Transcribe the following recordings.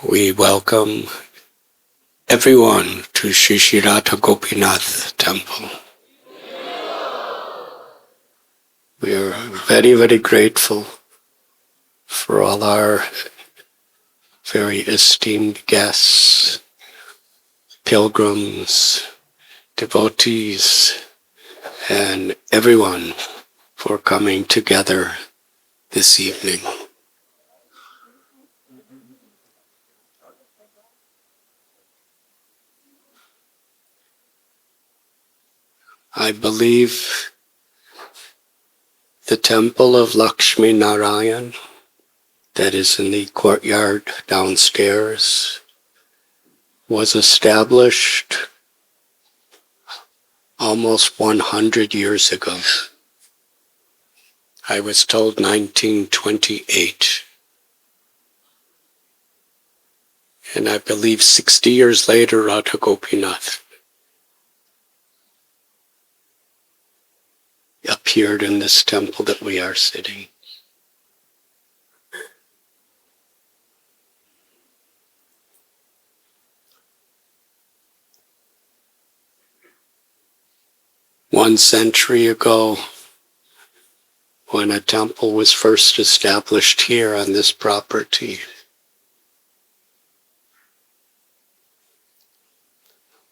We welcome everyone to Sri Sri Radha Gopinath Temple. We are very, very grateful for all our very esteemed guests, pilgrims, devotees, and everyone for coming together this evening. I believe the temple of Laxmi Narayan that is in the courtyard downstairs was established almost 100 years ago. I was told 1928. And I believe 60 years later, Radha Gopinath appeared in this temple that we are sitting. One century ago, when a temple was first established here on this property,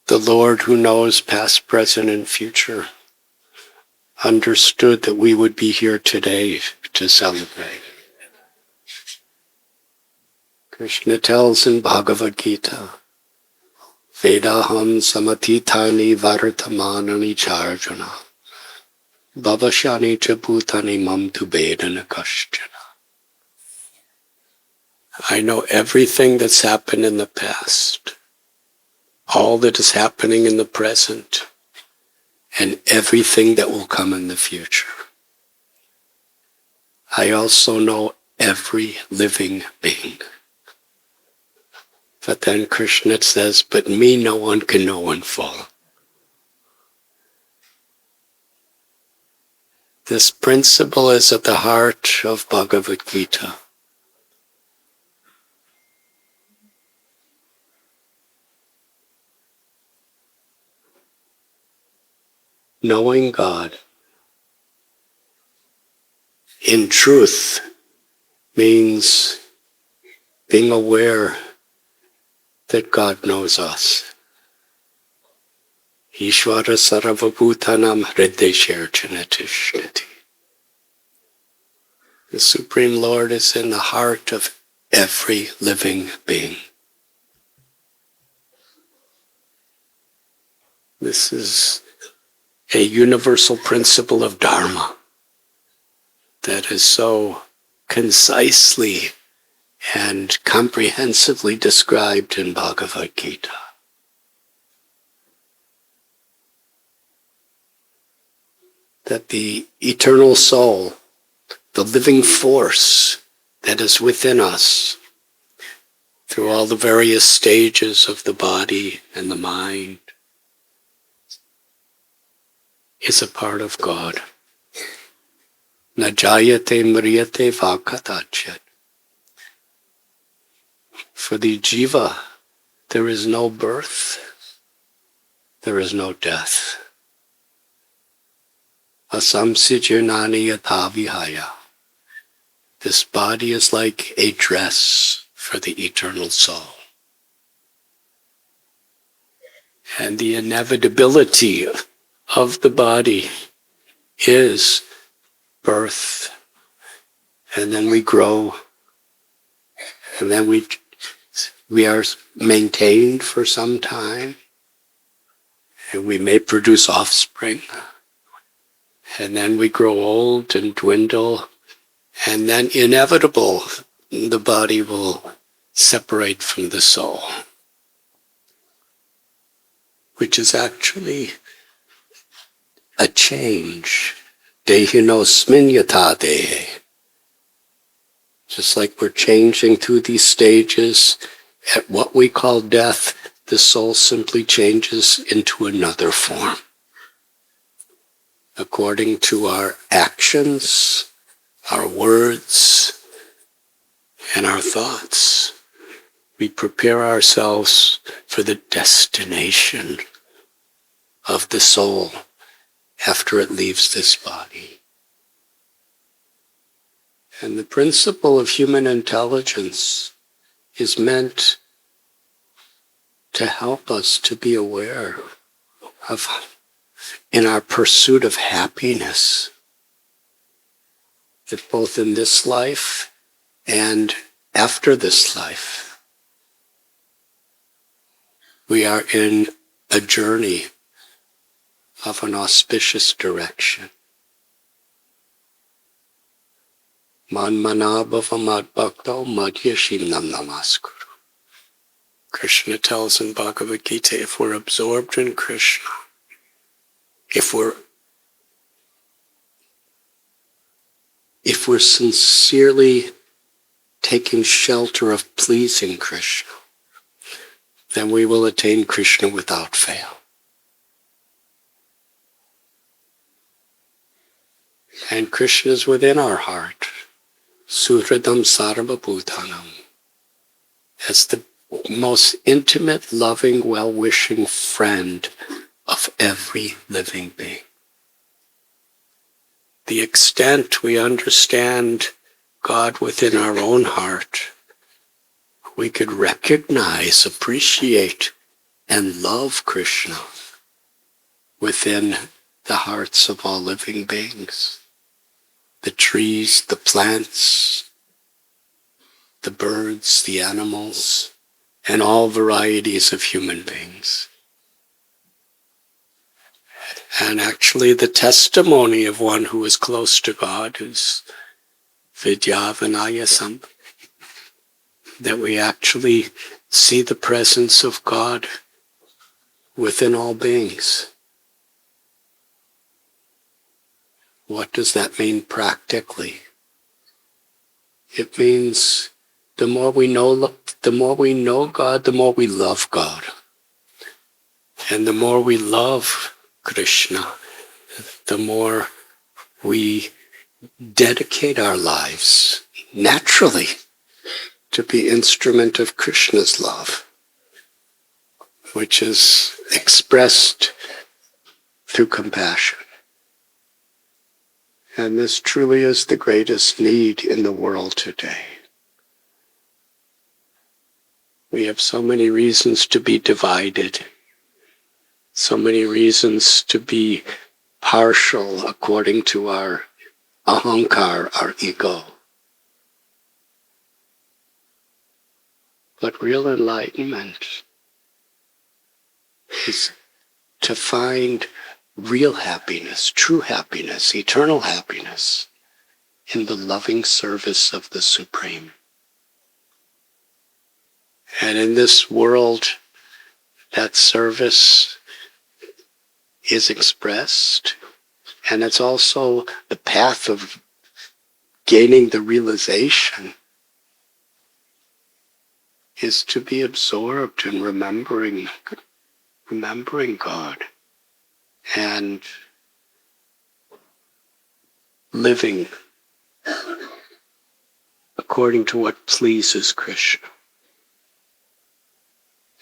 the Lord, who knows past, present, and future, understood that we would be here today to celebrate. Krishna tells in Bhagavad Gita, Vedaham samatithani vartamanani charjana bhavashani cha bhutani mam tu vedana kaschana. I know everything that's happened in the past, all that is happening in the present, and everything that will come in the future. I also know every living being. But then Krishna says, but me no one can know in full. This principle is at the heart of Bhagavad Gita. Knowing God in truth means being aware that God knows us. Ishvara sarvabhutanam hridesherchanatishti. The Supreme Lord is in the heart of every living being. This is a universal principle of dharma that is so concisely and comprehensively described in Bhagavad Gita. That the eternal soul, the living force that is within us, through all the various stages of the body and the mind, is a part of God. Na jayate mriyate vakatachat. For the jiva, there is no birth, there is no death. Asamsijanani yathavihaya. This body is like a dress for the eternal soul. And the inevitability of the body is birth, and then we grow, and then we are maintained for some time, and we may produce offspring, and then we grow old and dwindle, and then inevitable, the body will separate from the soul, which is actually a change. Dehinosmin yata dehe. Just like we're changing through these stages, at what we call death, the soul simply changes into another form. According to our actions, our words, and our thoughts. we prepare ourselves for the destination of the soul after it leaves this body. And the principle of human intelligence is meant to help us to be aware of, in our pursuit of happiness, that both in this life and after this life, we are in a journey of an auspicious direction. Man manabhava mad bhakto madhyashinam namaskuru. Krishna tells in Bhagavad Gita, if we're absorbed in Krishna, if we're sincerely taking shelter of pleasing Krishna, then we will attain Krishna without fail. And Krishna is within our heart, Suhridam Sarva Bhutanam, as the most intimate, loving, well-wishing friend of every living being. The extent we understand God within our own heart, we could recognize, appreciate, and love Krishna within the hearts of all living beings. The trees, the plants, the birds, the animals, and all varieties of human beings. And actually the testimony of one who is close to God is Vidyavanayasam, that we actually see the presence of God within all beings. What does that mean practically? It means the more we know God, the more we love God. And the more we love Krishna, the more we dedicate our lives naturally to be instrument of Krishna's love, which is expressed through compassion. And this truly is the greatest need in the world today. We have so many reasons to be divided, so many reasons to be partial according to our ahankar, our ego. But real enlightenment is to find real happiness, true happiness, eternal happiness in the loving service of the Supreme. And in this world, that service is expressed, and it's also the path of gaining the realization is to be absorbed in remembering God and living according to what pleases Krishna.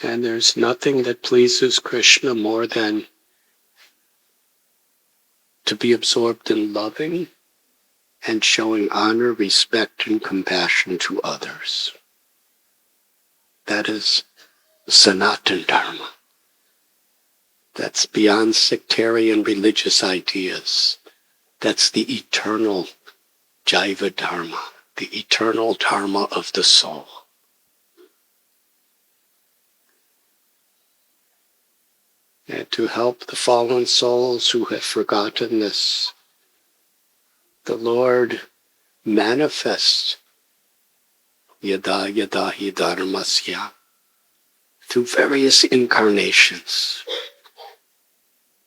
And there's nothing that pleases Krishna more than to be absorbed in loving and showing honor, respect, and compassion to others. That is Sanatana Dharma. That's beyond sectarian religious ideas. That's the eternal Jaiva Dharma, the eternal Dharma of the soul. And to help the fallen souls who have forgotten this, the Lord manifests yada yada hi dharmasya through various incarnations.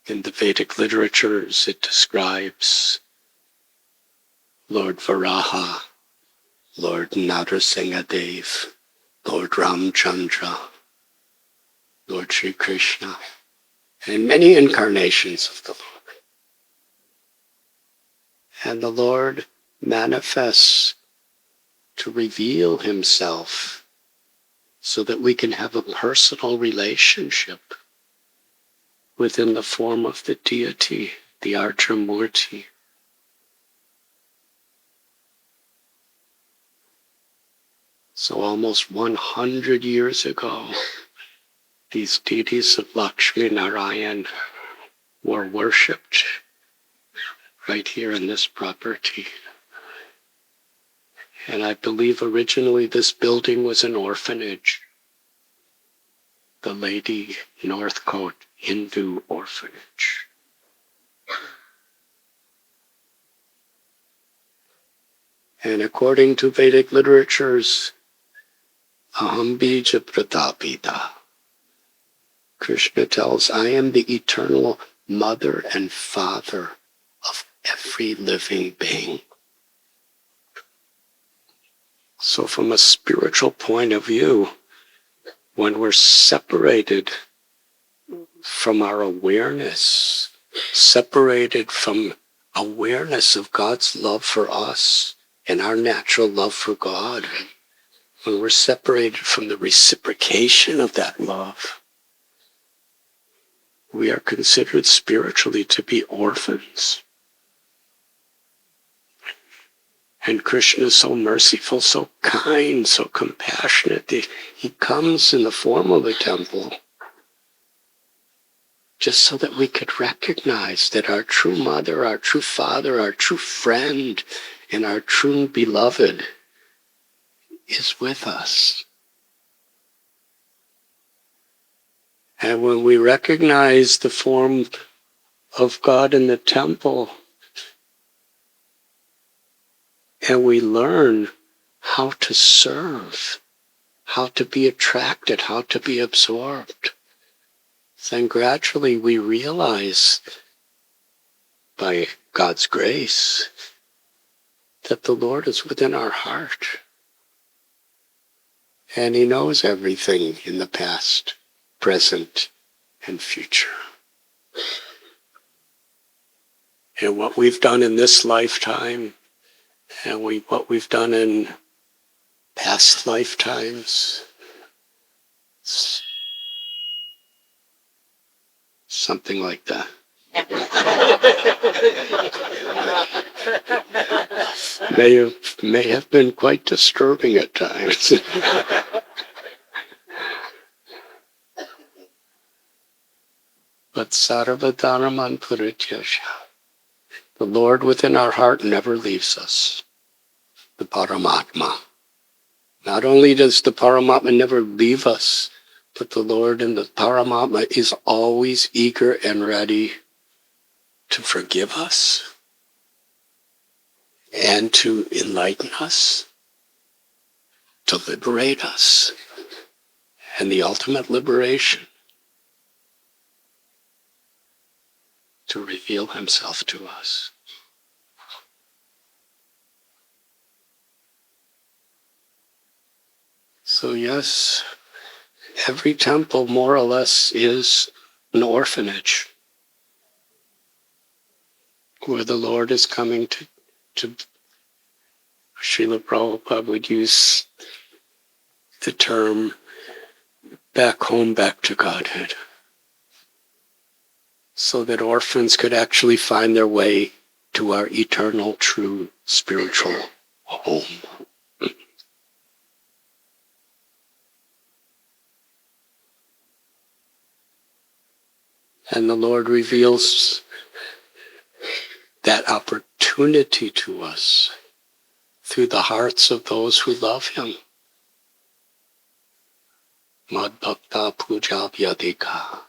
In the Vedic literatures, it describes Lord Varaha, Lord Narasimhadev, Lord Ramchandra, Lord Sri Krishna, and many incarnations of the Lord. And the Lord manifests to reveal himself so that we can have a personal relationship within the form of the deity, the Archamurti. So almost 100 years ago, these deities of Laxmi Narayan were worshipped right here in this property. And I believe originally this building was an orphanage, the Lady Northcote Hindu Orphanage. And according to Vedic literatures, Aham bija pratapita. Krishna tells, I am the eternal mother and father of every living being. So from a spiritual point of view, when we're separated from our awareness, separated from awareness of God's love for us and our natural love for God, when we're separated from the reciprocation of that love, we are considered spiritually to be orphans. And Krishna is so merciful, so kind, so compassionate. He comes in the form of a temple just so that we could recognize that our true mother, our true father, our true friend, and our true beloved is with us. And when we recognize the form of God in the temple, and we learn how to serve, how to be attracted, how to be absorbed, then gradually we realize, by God's grace, that the Lord is within our heart. And He knows everything in the past, present, and future. And what we've done in this lifetime, and what we've done in past lifetimes, something like that. May have been quite disturbing at times. But sarva dharman parityasya. The Lord within our heart never leaves us. The Paramatma. Not only does the Paramatma never leave us, but the Lord in the Paramatma is always eager and ready to forgive us and to enlighten us, to liberate us, and the ultimate liberation, to reveal Himself to us. So yes, every temple more or less is an orphanage where the Lord is coming to Srila Prabhupada would use the term back home, back to Godhead, so that orphans could actually find their way to our eternal, true, spiritual home. And the Lord reveals that opportunity to us through the hearts of those who love Him. Mad bhakta puja vyadika.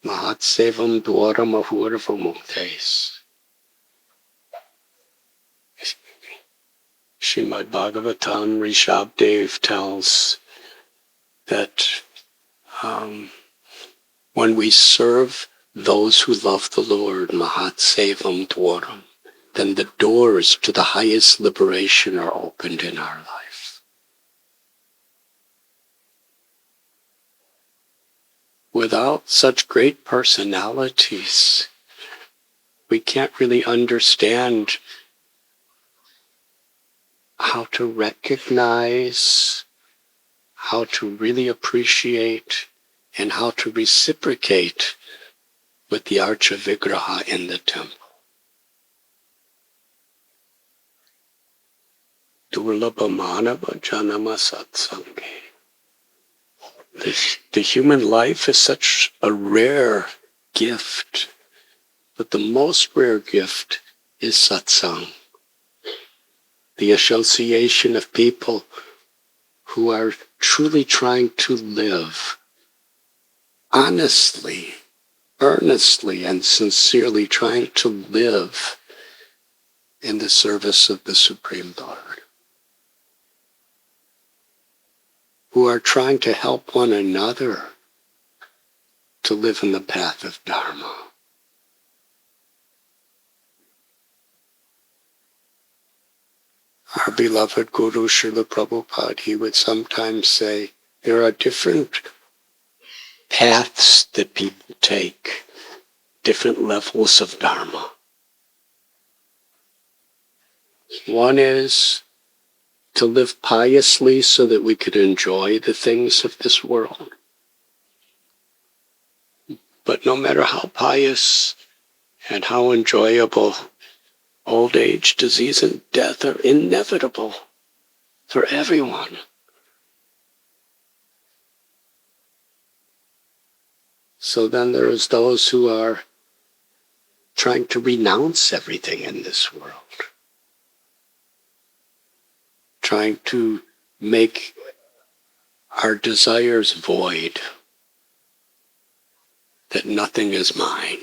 Mahat sevam dwaram ahurva muktes. Srimad Bhagavatam Rishabdev tells that when we serve those who love the Lord, Mahat sevam dwaram, then the doors to the highest liberation are opened in our life. Without such great personalities, we can't really understand how to recognize, how to really appreciate, and how to reciprocate with the Archa Vigraha in the temple. Durlabha Manava Janama Satsange. The human life is such a rare gift, but the most rare gift is satsang. The association of people who are truly trying to live honestly, earnestly, and sincerely trying to live in the service of the Supreme Lord, who are trying to help one another to live in the path of dharma. Our beloved Guru Srila Prabhupada, he would sometimes say, there are different paths that people take, different levels of dharma. One is to live piously so that we could enjoy the things of this world. But no matter how pious and how enjoyable, old age, disease, and death are inevitable for everyone. So then there is those who are trying to renounce everything in this world, trying to make our desires void, that nothing is mine.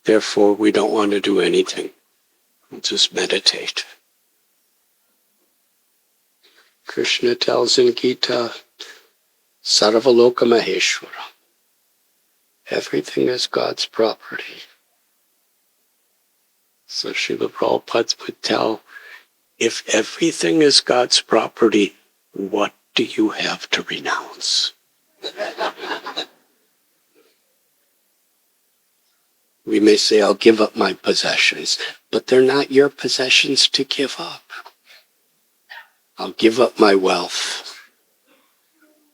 Therefore, we don't want to do anything. We'll just meditate. Krishna tells in Gita, Sarvaloka Maheshwara. Everything is God's property. So Srila Prabhupada would tell, if everything is God's property, what do you have to renounce? We may say, I'll give up my possessions, but they're not your possessions to give up. I'll give up my wealth.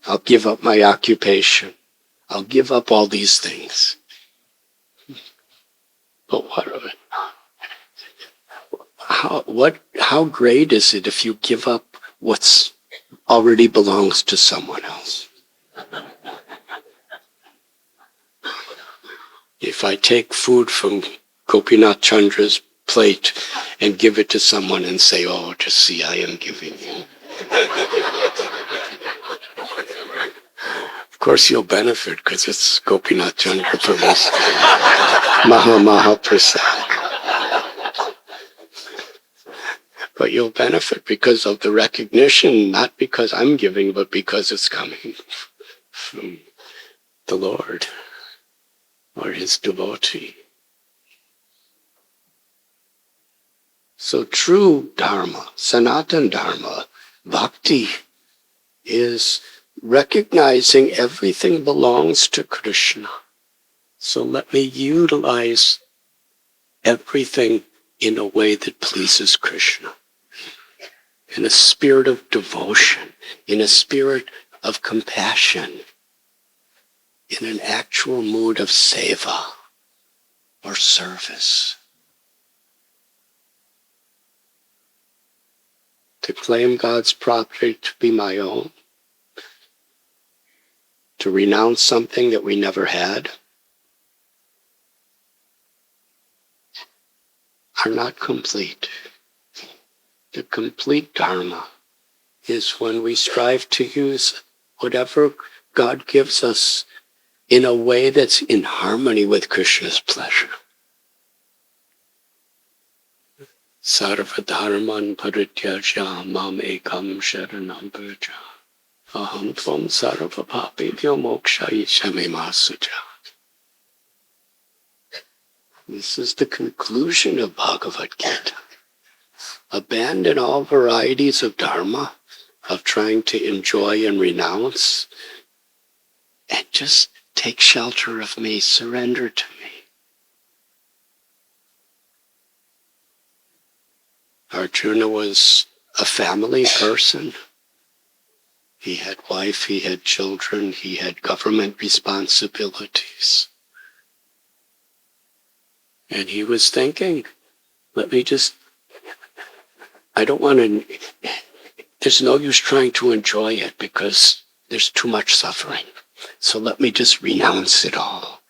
I'll give up my occupation. I'll give up all these things. But how great is it if you give up what's already belongs to someone else? If I take food from Gopinath Chandra's plate and give it to someone and say, oh, just see, I am giving you. Of course you'll benefit because it's Gopinath Chandra Prabhu's Maha Prasad. But you'll benefit because of the recognition, not because I'm giving, but because it's coming from the Lord or his devotee. So true dharma, Sanatan dharma, bhakti, is recognizing everything belongs to Krishna. So let me utilize everything in a way that pleases Krishna. In a spirit of devotion, in a spirit of compassion, in an actual mood of seva or service. To claim God's property to be my own, to renounce something that we never had, are not complete. The complete dharma is when we strive to use whatever God gives us in a way that's in harmony with Krishna's pleasure. Sarva dharman parityaja mam ekam sharanam vraja. Aham tvam sarva papebhyo mokshayishami masuja. This is the conclusion of Bhagavad Gita. Abandon all varieties of dharma, of trying to enjoy and renounce, and just take shelter of me, surrender to me. Arjuna was a family person. He had wife, he had children, he had government responsibilities. And he was thinking, I don't want to, there's no use trying to enjoy it because there's too much suffering. So let me just renounce it all.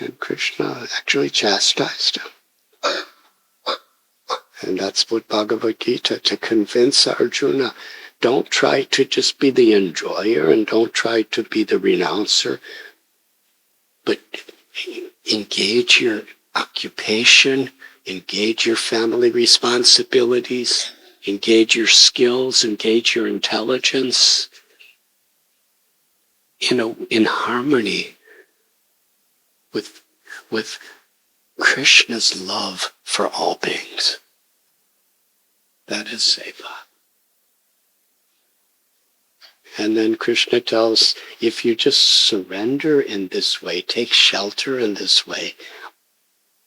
And Krishna actually chastised him. And that's what Bhagavad Gita, to convince Arjuna, don't try to just be the enjoyer and don't try to be the renouncer, but engage your occupation, engage your family responsibilities, engage your skills, engage your intelligence in harmony with Krishna's love for all beings. That is seva. And then Krishna tells, if you just surrender in this way, take shelter in this way,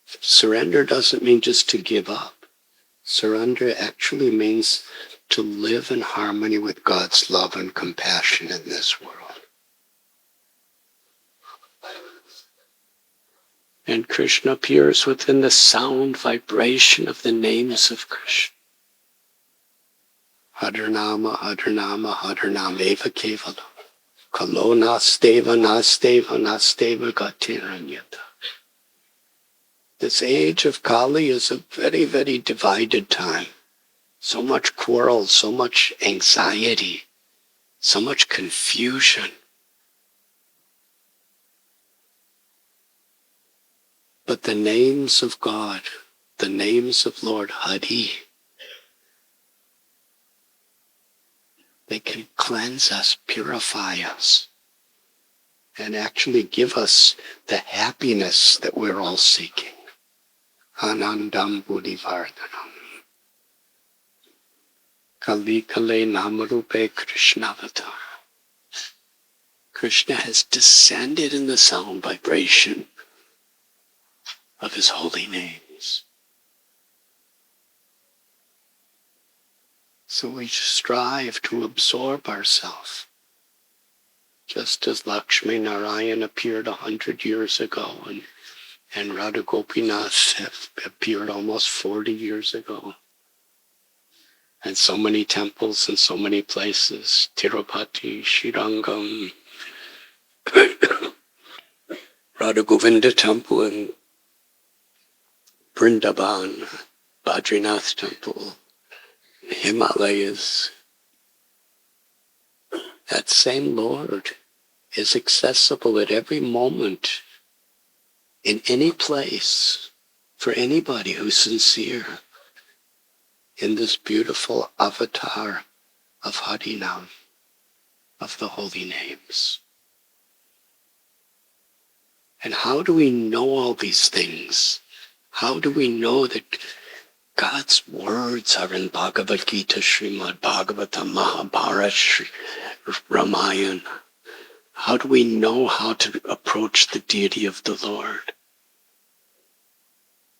surrender doesn't mean just to give up. Surrender actually means to live in harmony with God's love and compassion in this world. And Krishna appears within the sound vibration of the names of Krishna. Hadranama, Hadranama, Hadranama, Eva Kevala. Kalo Nasteva, Nasteva, Nasteva Gatiranyata. This age of Kali is a very, very divided time. So much quarrel, so much anxiety, so much confusion. But the names of God, the names of Lord Hari, they can cleanse us, purify us, and actually give us the happiness that we're all seeking. Anandam Buddhivardhanam. Kali Kale Namarupe Krishnavatar. Krishna has descended in the sound vibration of his holy names. So we strive to absorb ourselves. Just as Laxmi Narayan appeared 100 years ago and Radha Gopinath appeared almost 40 years ago. And so many temples in so many places, Tirupati, Srirangam, Radha Govinda temple in Vrindavan, Badrinath temple, Himalayas. That same Lord is accessible at every moment, in any place, for anybody who's sincere, in this beautiful avatar of Harinam, of the holy names. And how do we know all these things? How do we know that God's words are in Bhagavad Gita, Srimad Bhagavatam, Mahabharata, Ramayana? How do we know how to approach the deity of the Lord?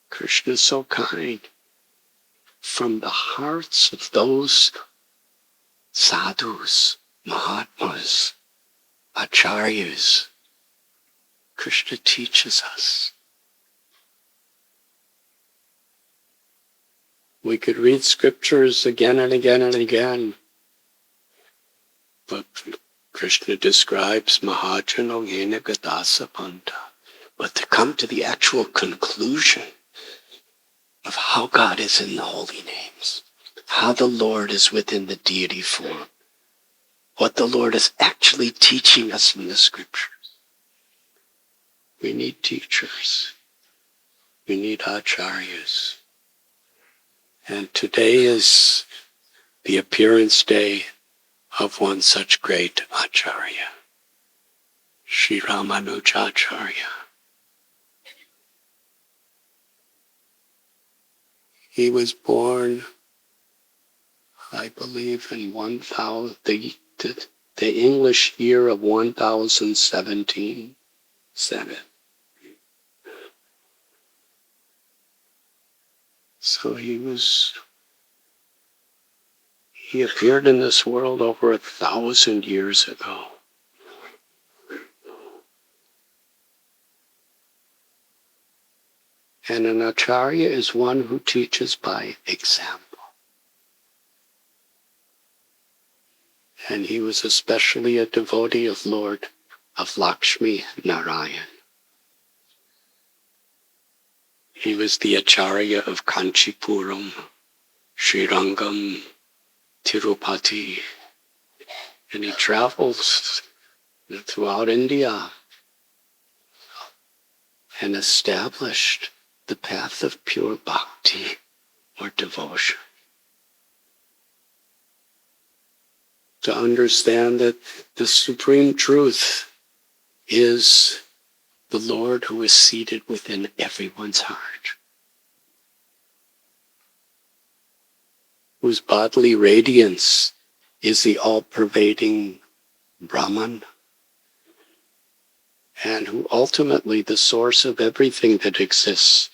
Krishna is so kind. From the hearts of those sadhus, mahatmas, acharyas, Krishna teaches us. We could read scriptures again and again and again, but Krishna describes Mahajano Yena Gadasa Panta. But to come to the actual conclusion of how God is in the holy names, how the Lord is within the deity form, what the Lord is actually teaching us in the scriptures. We need teachers. We need acharyas. And today is the appearance day of one such great acharya, Sri Ramanuja Acharya. He was born, I believe, in the English year of 1017. So he appeared in this world over 1,000 years ago. And an acharya is one who teaches by example. And he was especially a devotee of Laxmi Narayan. He was the acharya of Kanchipuram, Srirangam, Tirupati, and he travels throughout India and established the path of pure bhakti or devotion. To understand that the supreme truth is the Lord who is seated within everyone's heart, whose bodily radiance is the all-pervading Brahman, and who ultimately the source of everything that exists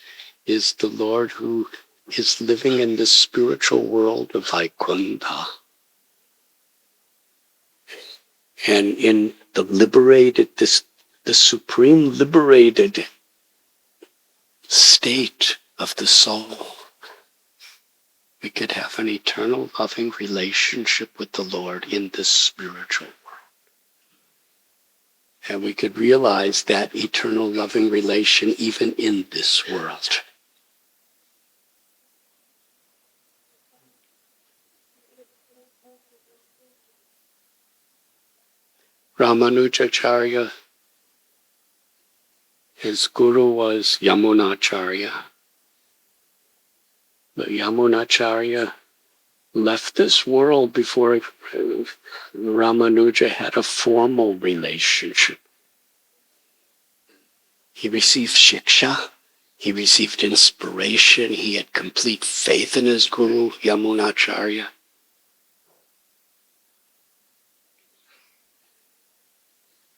is the Lord who is living in the spiritual world of Vaikuntha. And in the the supreme liberated state of the soul, we could have an eternal loving relationship with the Lord in this spiritual world. And we could realize that eternal loving relation even in this world. Ramanujacharya, his guru was Yamunacharya. But Yamunacharya left this world before Ramanuja had a formal relationship. He received shiksha, he received inspiration, he had complete faith in his guru, Yamunacharya.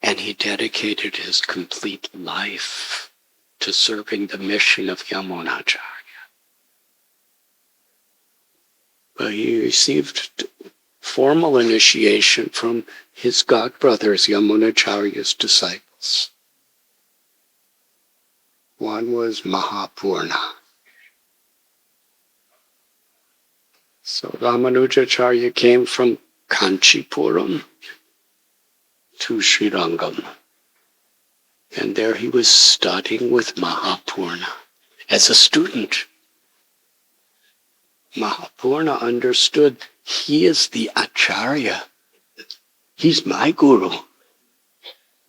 And he dedicated his complete life to serving the mission of Yamunacharya. But he received formal initiation from his godbrothers, Yamunacharya's disciples. One was Mahapurna. So Ramanujacharya came from Kanchipuram to Srirangam. And there he was studying with Mahapurna as a student. Mahapurna understood he is the acharya. He's my guru.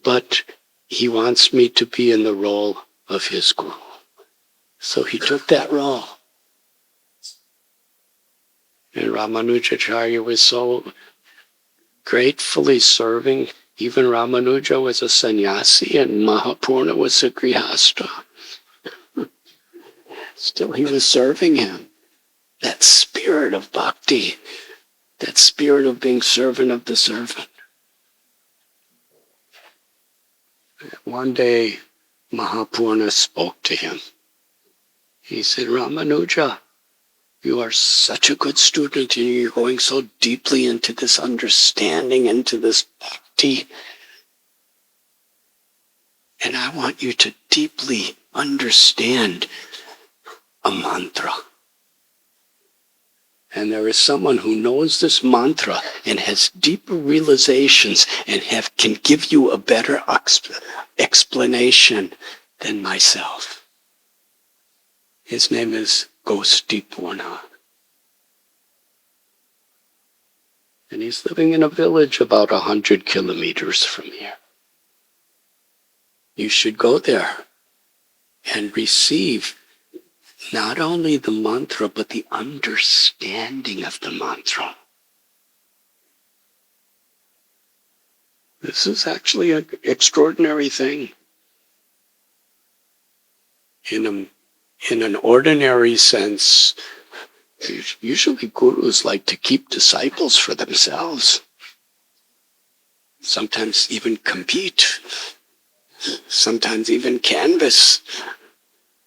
But he wants me to be in the role of his guru. So he took that role. And Ramanujacharya was so gratefully serving. Even Ramanuja was a sannyasi and Mahapurna was a grihastha. Still he was serving him. That spirit of bhakti, that spirit of being servant of the servant. One day Mahapurna spoke to him. He said, Ramanuja, you are such a good student and you're going so deeply into this understanding, into this bhakti. And I want you to deeply understand a mantra. And there is someone who knows this mantra and has deeper realizations and can give you a better explanation than myself. His name is Gostipurna. And he's living in a village about 100 kilometers from here. You should go there and receive not only the mantra, but the understanding of the mantra. This is actually an extraordinary thing. In an ordinary sense, usually gurus like to keep disciples for themselves. Sometimes even compete. Sometimes even canvass.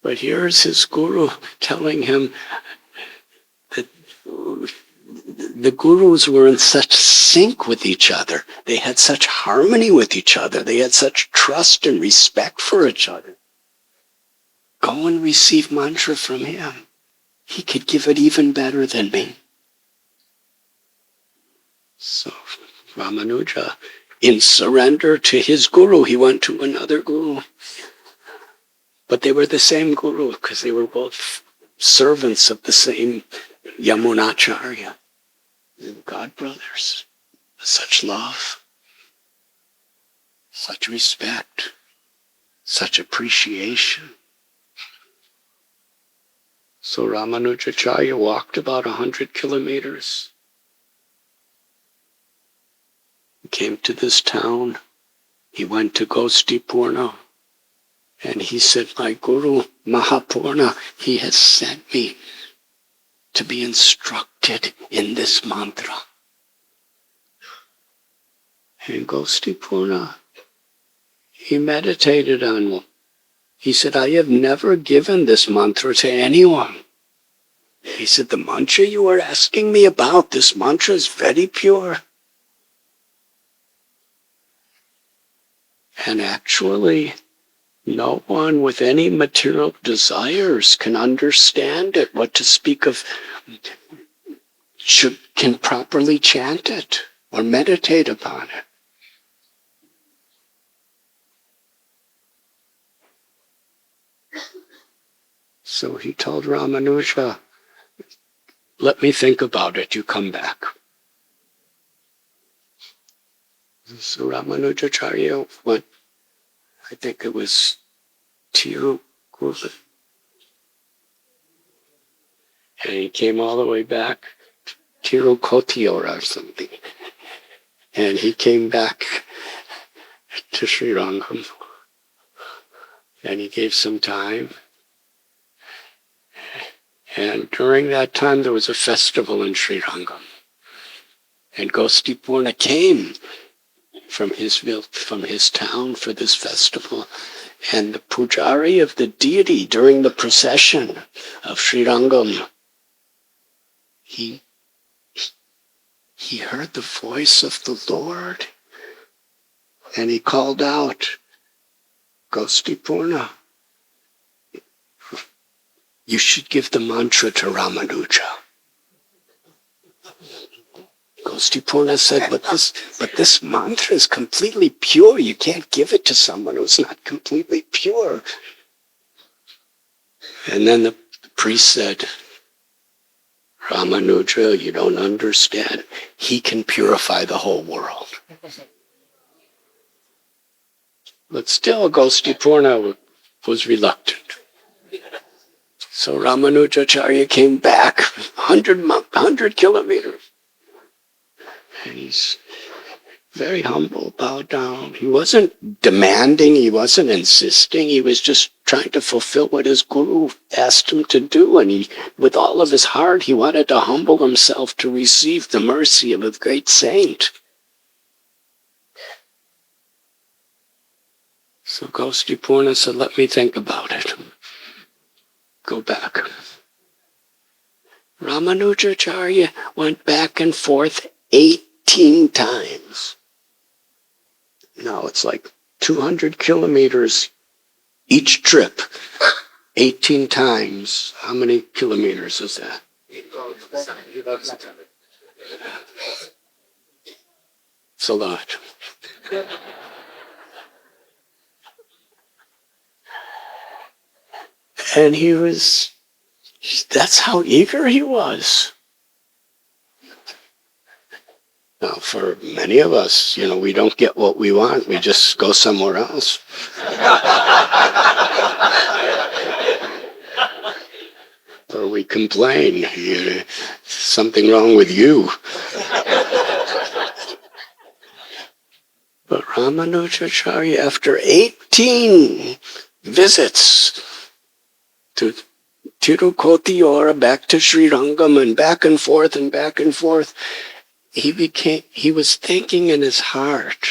But here's his guru telling him that the gurus were in such sync with each other. They had such harmony with each other. They had such trust and respect for each other. Go and receive mantra from him. He could give it even better than me. So Ramanuja, in surrender to his guru, he went to another guru. But they were the same guru because they were both servants of the same Yamunacharya. God brothers, such love, such respect, such appreciation. So Ramanujacharya walked about 100 kilometers. He came to this town. He went to Gostipurna. And he said, my Guru Mahapurna, he has sent me to be instructed in this mantra. And Gostipurna, he meditated on it. He said, I have never given this mantra to anyone. He said, the mantra you are asking me about, this mantra is very pure. And actually, no one with any material desires can understand it. What to speak of can properly chant it or meditate upon it. So he told Ramanuja, let me think about it, you come back. So Ramanujacharya went, I think it was Tirukula. And he came all the way back to Tirukotior or something. And he came back to Sri Rangam. And he gave some time. And during that time, there was a festival in Sri Rangam. And Gostipurna came from his town for this festival. And the pujari of the deity during the procession of Sri Rangam, he heard the voice of the Lord. And he called out, Gostipurna, you should give the mantra to Ramanuja. Gostipurna said, but this mantra is completely pure. You can't give it to someone who's not completely pure. And then the priest said, Ramanuja, you don't understand. He can purify the whole world. But still, Gostipurna was reluctant. So Ramanujacharya came back 100 kilometers. And he's very humble, bowed down. He wasn't demanding, he wasn't insisting. He was just trying to fulfill what his guru asked him to do. And he, with all of his heart, he wanted to humble himself to receive the mercy of a great saint. So Gostipurna said, let me think about it. Go back. Ramanujacharya went back and forth 18 times. Now it's like 200 kilometers each trip. 18 times. How many kilometers is that? It's a lot. And that's how eager he was. Now, for many of us, we don't get what we want. We just go somewhere else. Or we complain, something wrong with you. But Ramanujacharya, after 18 visits to Tirukotiora, back to Sri Rangam, and back and forth, he was thinking in his heart,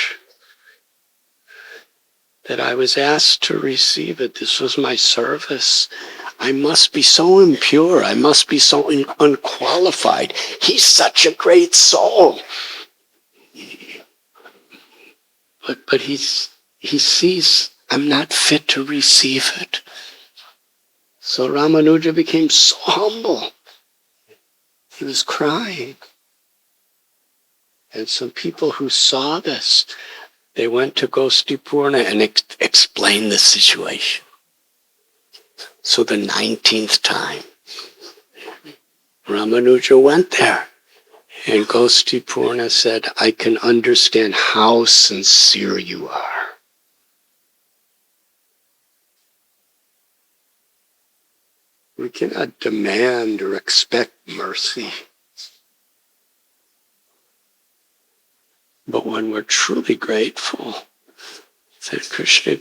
that I was asked to receive it. This was my service. I must be so impure. I must be so unqualified. He's such a great soul. But he sees I'm not fit to receive it. So Ramanuja became so humble. He was crying. And some people who saw this, they went to Gostipurna and explained the situation. So the 19th time, Ramanuja went there. And Gostipurna said, I can understand how sincere you are. We cannot demand or expect mercy. But when we're truly grateful, that Krishna,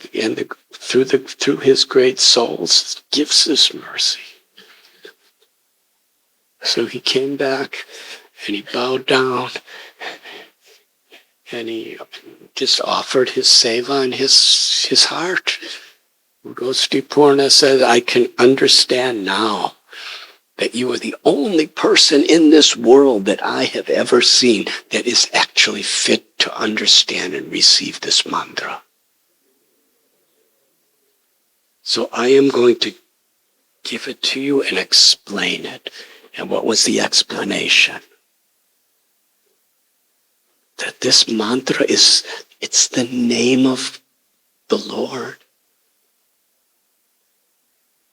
through his great souls, gives us mercy. So he came back and he bowed down and he just offered his seva and his heart. Gostipurna said, I can understand now that you are the only person in this world that I have ever seen that is actually fit to understand and receive this mantra. So I am going to give it to you and explain it. And what was the explanation? That this mantra it's the name of the Lord.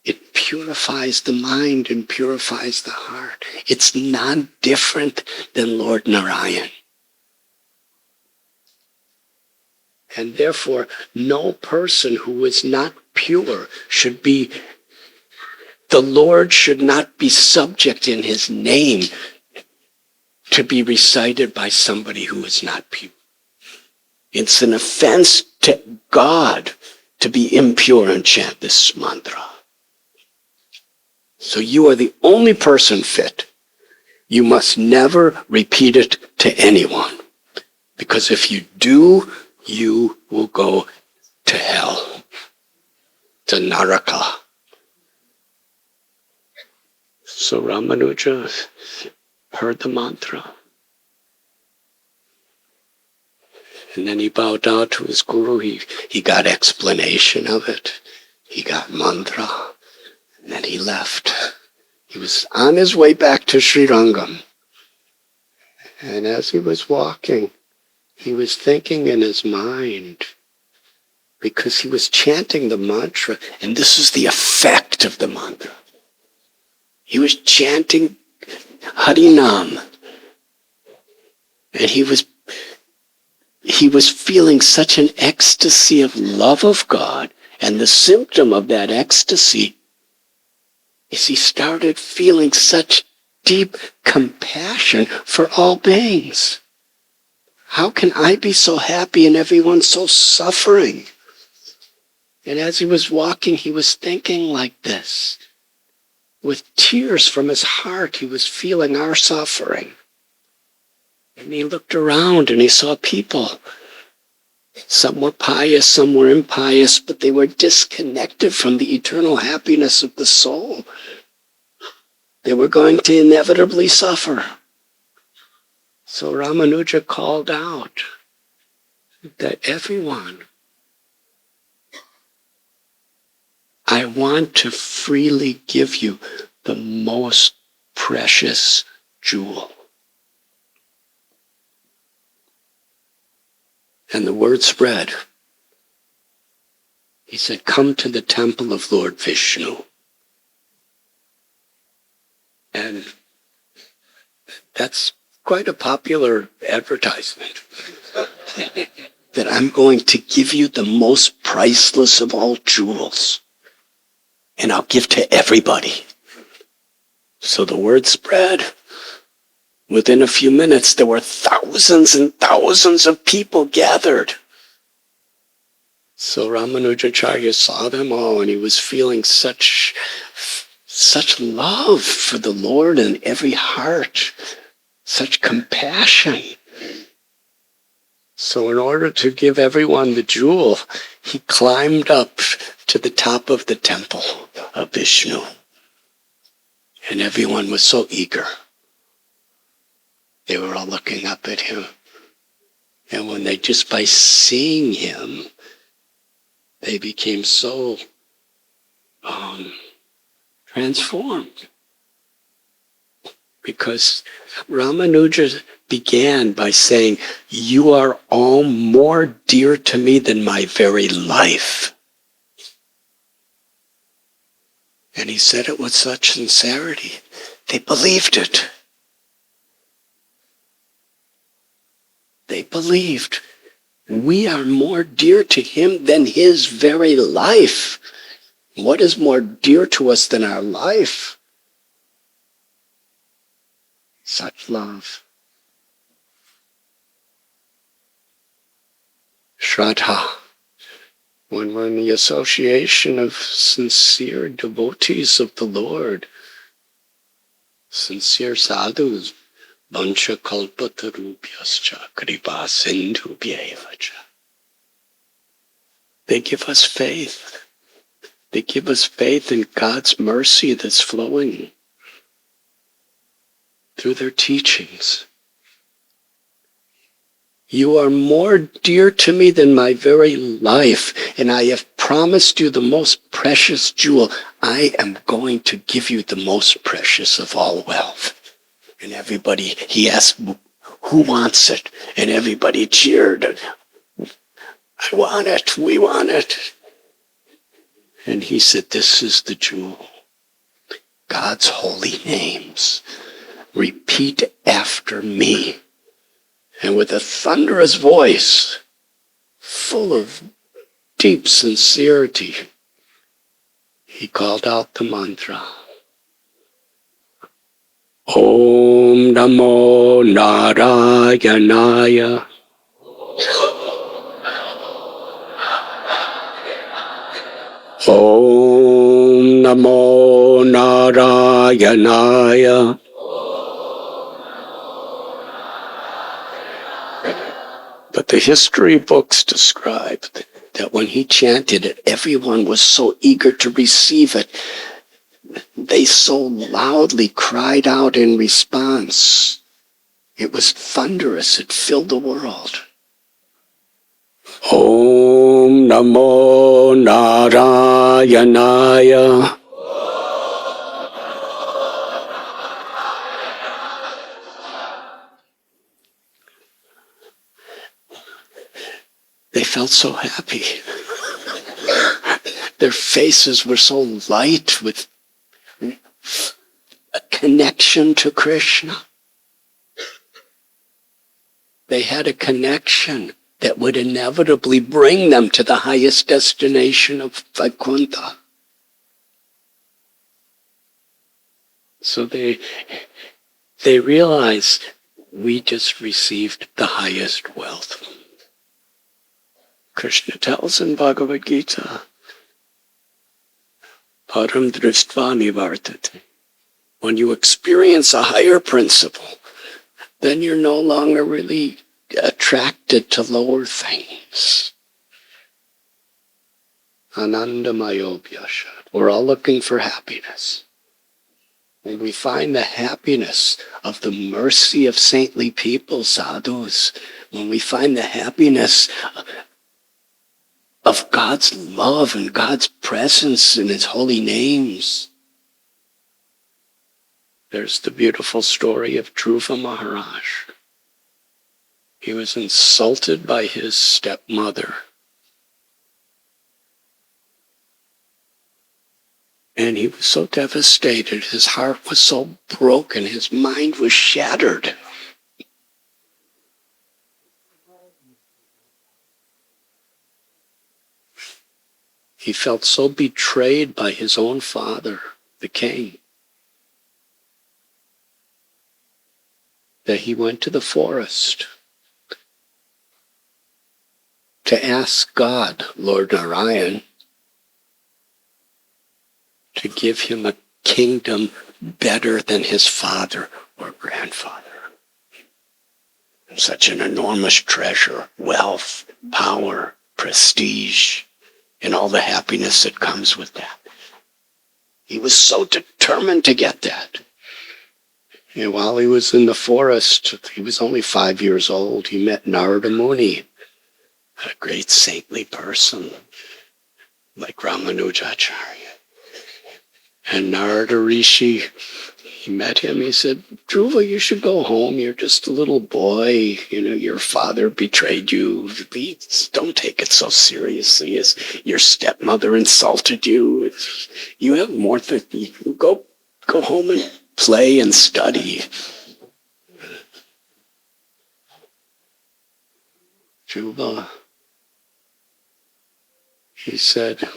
It purifies the mind and purifies the heart. It's not different than Lord Narayan. And therefore, no person who is not pure the Lord should not be subject in his name to be recited by somebody who is not pure. It's an offense to God to be impure and chant this mantra. So you are the only person fit. You must never repeat it to anyone. Because if you do, you will go to hell, to Naraka. So Ramanuja heard the mantra. And then he bowed down to his guru. He got explanation of it. He got mantra. And then he left. He was on his way back to Sri Rangam. And as he was walking, he was thinking in his mind, because he was chanting the mantra, and this is the effect of the mantra. He was chanting Harinam. And he was feeling such an ecstasy of love of God, and the symptom of that ecstasy is he started feeling such deep compassion for all beings. How can I be so happy and everyone so suffering? And as he was walking, he was thinking like this. With tears from his heart, he was feeling our suffering. And he looked around and he saw people. Some were pious, some were impious, but they were disconnected from the eternal happiness of the soul. They were going to inevitably suffer. So Ramanuja called out that everyone, I want to freely give you the most precious jewel. And the word spread. He said, come to the temple of Lord Vishnu. And that's quite a popular advertisement. That I'm going to give you the most priceless of all jewels. And I'll give to everybody. So the word spread. Within a few minutes, there were thousands and thousands of people gathered. So Ramanujacharya saw them all, and he was feeling such love for the Lord in every heart, such compassion. So in order to give everyone the jewel, he climbed up to the top of the temple of Vishnu. And everyone was so eager. They were all looking up at him. And when they, just by seeing him, they became so transformed. Because Ramanuja began by saying, "You are all more dear to me than my very life." And he said it with such sincerity. They believed it. They believed we are more dear to him than his very life. What is more dear to us than our life? Such love. Shraddha. When we're in the association of sincere devotees of the Lord, sincere sadhus, Vancha kalpatarubhyascha kripa sindhubhyevacha. They give us faith. They give us faith in God's mercy that's flowing through their teachings. You are more dear to me than my very life, and I have promised you the most precious jewel. I am going to give you the most precious of all wealth. And everybody, he asked, who wants it? And everybody cheered. I want it, we want it. And he said, this is the jewel. God's holy names. Repeat after me. And with a thunderous voice, full of deep sincerity, he called out the mantra. Om Namo Narayanaya. Om Namo Narayanaya. But the history books described that when he chanted it, everyone was so eager to receive it. They so loudly cried out in response. It was thunderous. It filled the world. Om Namo Narayanaya. They felt so happy. Their faces were so light with a connection to Krishna. They had a connection that would inevitably bring them to the highest destination of Vaikuntha. So they realized we just received the highest wealth. Krishna tells in Bhagavad Gita, Param drištva nivartate. When you experience a higher principle, then you're no longer really attracted to lower things. Anandamayobhyasha. We're all looking for happiness. And we find the happiness of the mercy of saintly people, sadhus. When we find the happiness of God's love and God's presence in his holy names. There's the beautiful story of Dhruva Maharaj. He was insulted by his stepmother. And he was so devastated. His heart was so broken. His mind was shattered. He felt so betrayed by his own father, the king, that he went to the forest to ask God, Lord Narayan, to give him a kingdom better than his father or grandfather. such an enormous treasure, wealth, power, prestige, and all the happiness that comes with that. He was so determined to get that. And while he was in the forest, he was only 5 years old, he met Narada Muni, a great saintly person like Ramanuja. And Narada Rishi, he met him, he said, Dhruva, you should go home, you're just a little boy, your father betrayed you, please don't take it so seriously, your stepmother insulted you, you have more than, go home and play and study. Dhruva, he said,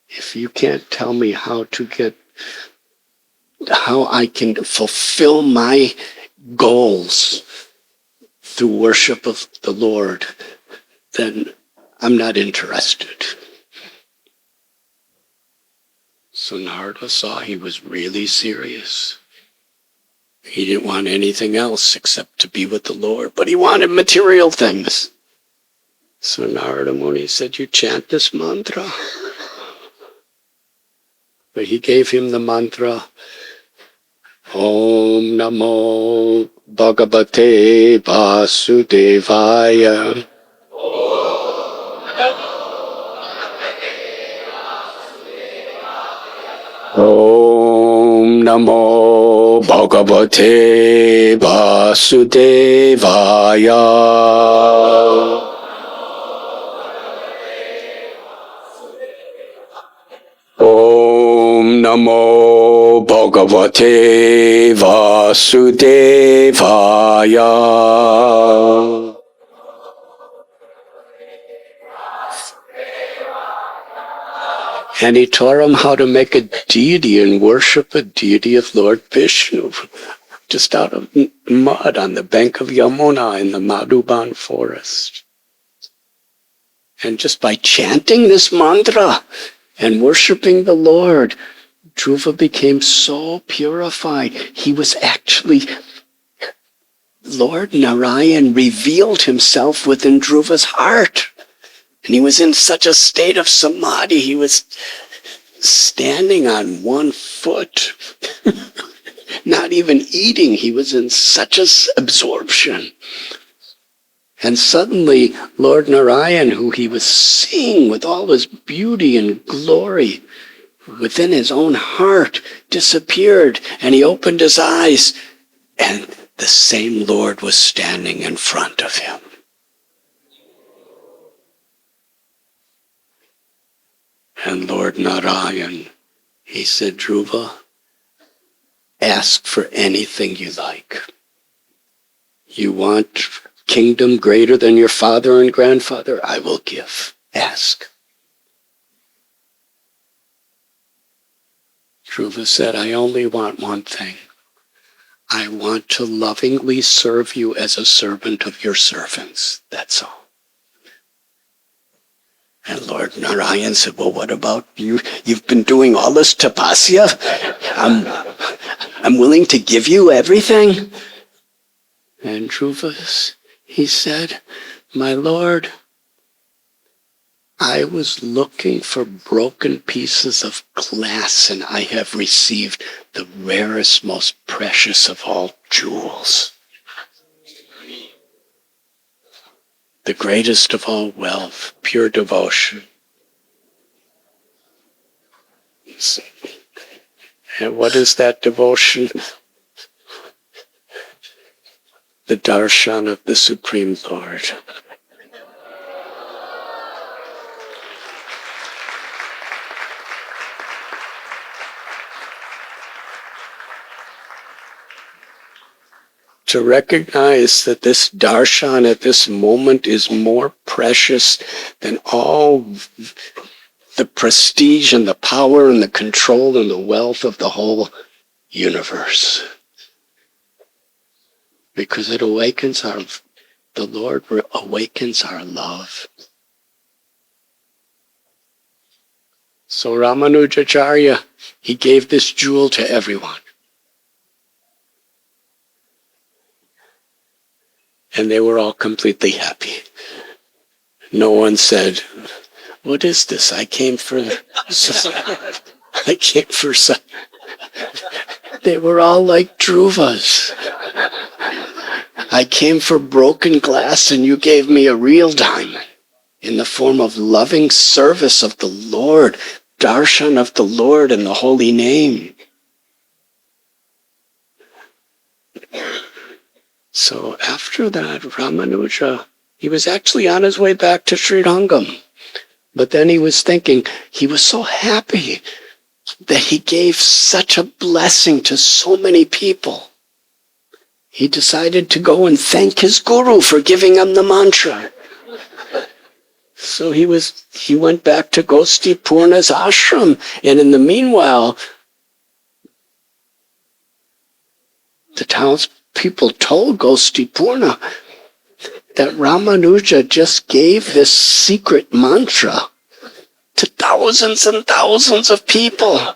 if you can't tell me how I can fulfill my goals through worship of the Lord, then I'm not interested. So Narada saw he was really serious. He didn't want anything else except to be with the Lord, but he wanted material things. So Narada Muni said, you chant this mantra. But he gave him the mantra, Om Namo Bhagavate Vasudevaya. Om Namo Bhagavate Vasudevaya. Om Namo Bhagavate Vasudevaya. And he taught him how to make a deity and worship a deity of Lord Vishnu, just out of mud on the bank of Yamuna in the Madhuban forest. And just by chanting this mantra and worshiping the Lord, Dhruva became so purified. He was actually, Lord Narayan revealed himself within Dhruva's heart. And he was in such a state of samadhi, he was standing on one foot, not even eating. He was in such an absorption. And suddenly, Lord Narayan, who he was seeing with all his beauty and glory within his own heart, disappeared, and he opened his eyes, and the same Lord was standing in front of him. And Lord Narayan, he said, Dhruva, ask for anything you like. You want kingdom greater than your father and grandfather? I will give. Ask. Dhruva said, I only want one thing. I want to lovingly serve you as a servant of your servants. That's all. And Lord Narayan said, well, what about you? You've been doing all this tapasya. I'm willing to give you everything. And Dhruva, he said, my Lord, I was looking for broken pieces of glass, and I have received the rarest, most precious of all jewels. The greatest of all wealth, pure devotion. And what is that devotion? The darshan of the Supreme Lord. To recognize that this darshan at this moment is more precious than all the prestige and the power and the control and the wealth of the whole universe. Because it awakens the Lord awakens our love. So Ramanujacharya, he gave this jewel to everyone. And they were all completely happy. No one said, "What is this? I came for They were all like Dhruvas. I came for broken glass and you gave me a real diamond in the form of loving service of the Lord, darshan of the Lord in the holy name." So after that, Ramanuja, he was actually on his way back to Srirangam. But then he was thinking, he was so happy that he gave such a blessing to so many people. He decided to go and thank his guru for giving him the mantra. So he went back to Gosti Purna's ashram, and in the meanwhile, the townspeople told Gosti Purna that Ramanuja just gave this secret mantra to thousands and thousands of people.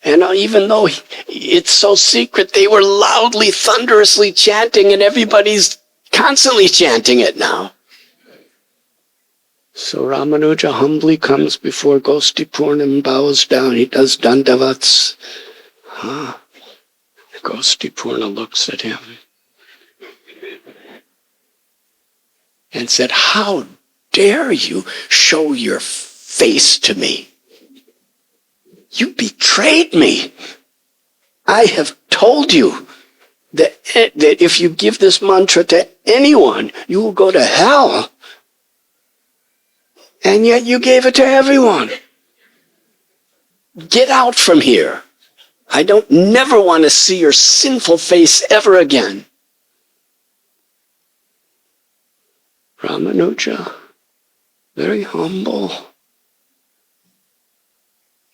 And even though it's so secret, they were loudly, thunderously chanting, and everybody's constantly chanting it now. So Ramanuja humbly comes before Gosti Purna and bows down. He does dandavats. Gosti Purna looks at him and said, "How dare you show your face to me? You betrayed me. I have told you that if you give this mantra to anyone, you will go to hell. And yet you gave it to everyone. Get out from here. I don't never want to see your sinful face ever again." Ramanuja, very humble.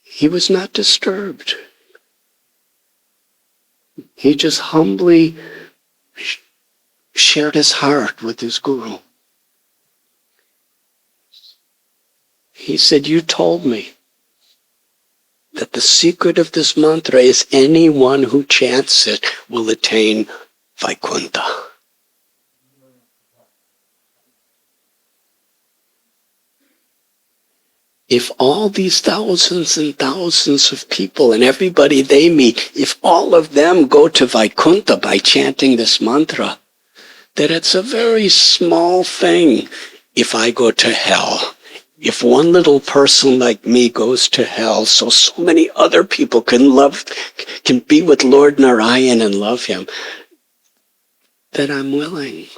He was not disturbed. He just humbly shared his heart with his guru. He said, "You told me that the secret of this mantra is anyone who chants it will attain Vaikuntha. If all these thousands and thousands of people and everybody they meet, if all of them go to Vaikuntha by chanting this mantra, then it's a very small thing if I go to hell. If one little person like me goes to hell, so many other people can be with Lord Narayan and love him, then I'm willing."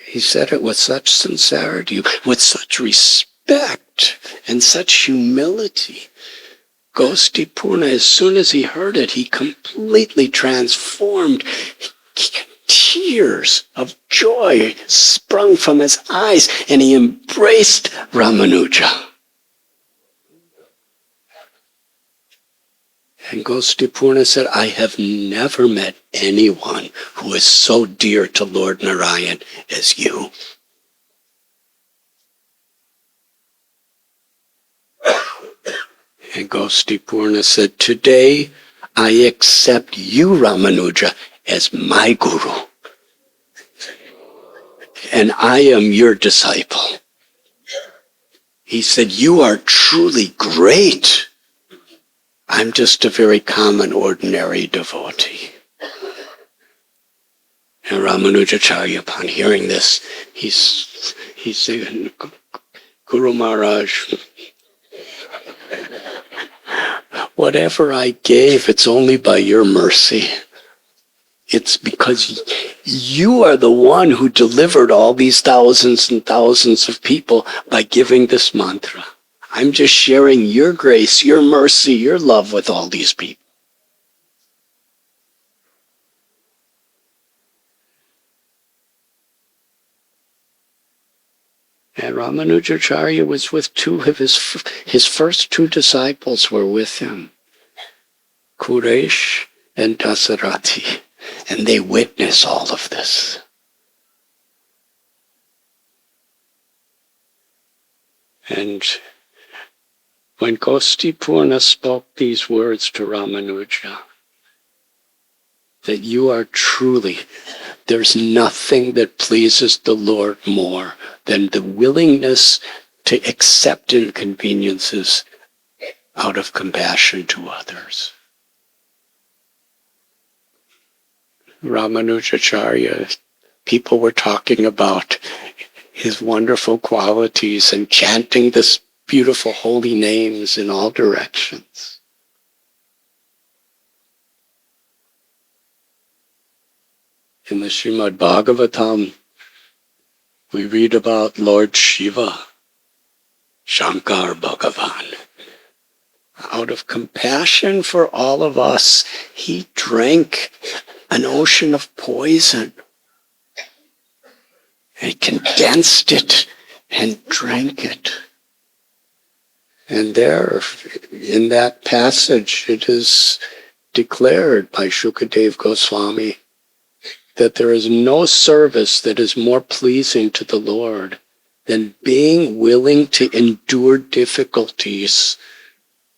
He said it with such sincerity, with such respect and such humility. Gosti Purna, as soon as he heard it, he completely transformed. Tears of joy sprung from his eyes, and he embraced Ramanuja. And Gosti Purna said, "I have never met anyone who is so dear to Lord Narayan as you." And Gosti Purna said, "Today I accept you, Ramanuja, as my guru. And I am your disciple." He said, "You are truly great. I'm just a very common, ordinary devotee." And Ramanujacharya, upon hearing this, he said, "Guru Maharaj, whatever I gave, it's only by your mercy. It's because you are the one who delivered all these thousands and thousands of people by giving this mantra. I'm just sharing your grace, your mercy, your love with all these people." And Ramanujacharya was with two of his first two disciples were with him, Kuresh and Dasarati, and they witness all of this. And when Gosti Purna spoke these words to Ramanuja, that you are truly, there's nothing that pleases the Lord more than the willingness to accept inconveniences out of compassion to others. Ramanujacharya, people were talking about his wonderful qualities and chanting this beautiful holy names in all directions. In the Srimad Bhagavatam, we read about Lord Shiva, Shankar Bhagavan. Out of compassion for all of us, he drank an ocean of poison. He condensed it and drank it. And there, in that passage, it is declared by Shukadev Goswami that there is no service that is more pleasing to the Lord than being willing to endure difficulties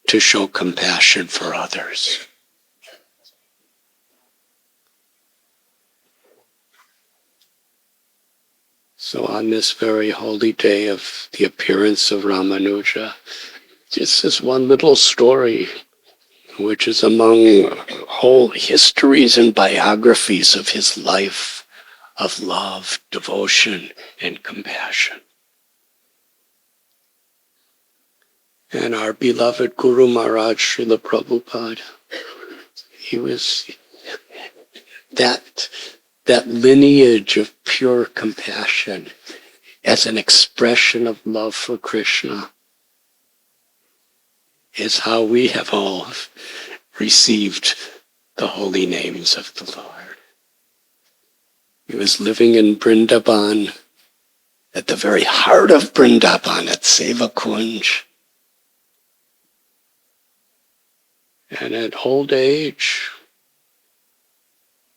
to show compassion for others. So on this very holy day of the appearance of Ramanuja, just this one little story, which is among whole histories and biographies of his life of love, devotion, and compassion. And our beloved Guru Maharaj, Srila Prabhupada, he was that lineage of pure compassion as an expression of love for Krishna is how we have all received the holy names of the Lord. He was living in Vrindavan, at the very heart of Vrindavan, at Sevakunj. And at old age,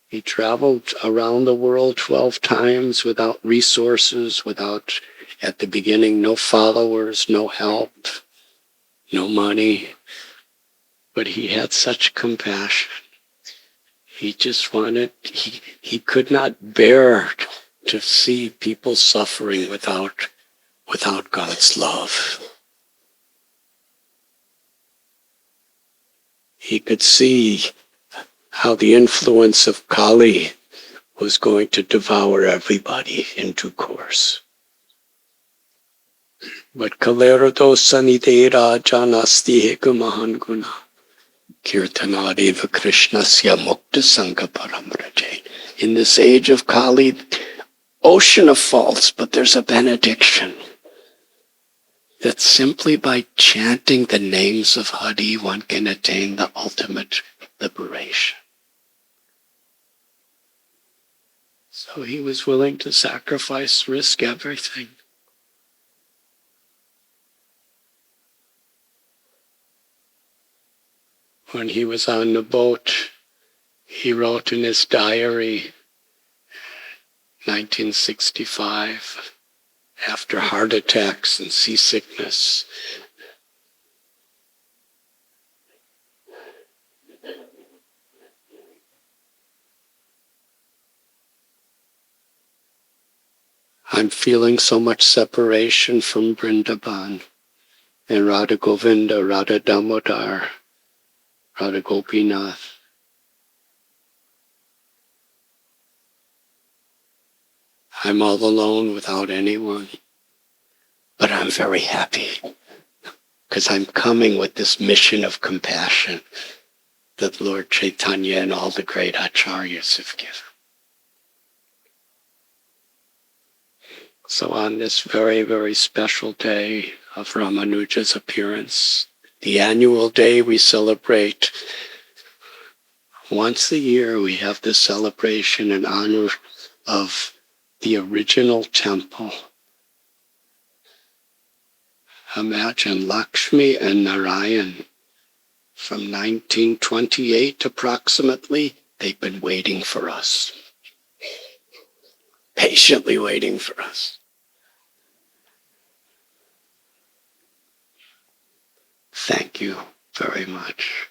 he traveled around the world 12 times without resources, without, at the beginning, no followers, no help, no money. But he had such compassion. He just wanted, he could not bear to see people suffering without God's love. He could see how the influence of Kali was going to devour everybody in due course. But Kalerado Sanidera Janasti Hekamahan Guna Kirtanadeva Krishnasya Mukta Sangha Paramraje. In this age of Kali, ocean of faults, but there's a benediction that simply by chanting the names of Hari, one can attain the ultimate liberation. So he was willing to sacrifice, risk everything. When he was on the boat, he wrote in his diary, 1965, after heart attacks and seasickness, I'm feeling so much separation from Vrindavan and Radha Govinda, Radha Damodar, Radha Gopinath. I'm all alone without anyone, but I'm very happy because I'm coming with this mission of compassion that Lord Chaitanya and all the great acharyas have given. So on this very, very special day of Ramanuja's appearance, the annual day we celebrate, once a year we have this celebration in honor of the original temple. Imagine Laxmi and Narayan from 1928 approximately, they've been waiting for us. Patiently waiting for us. Thank you very much.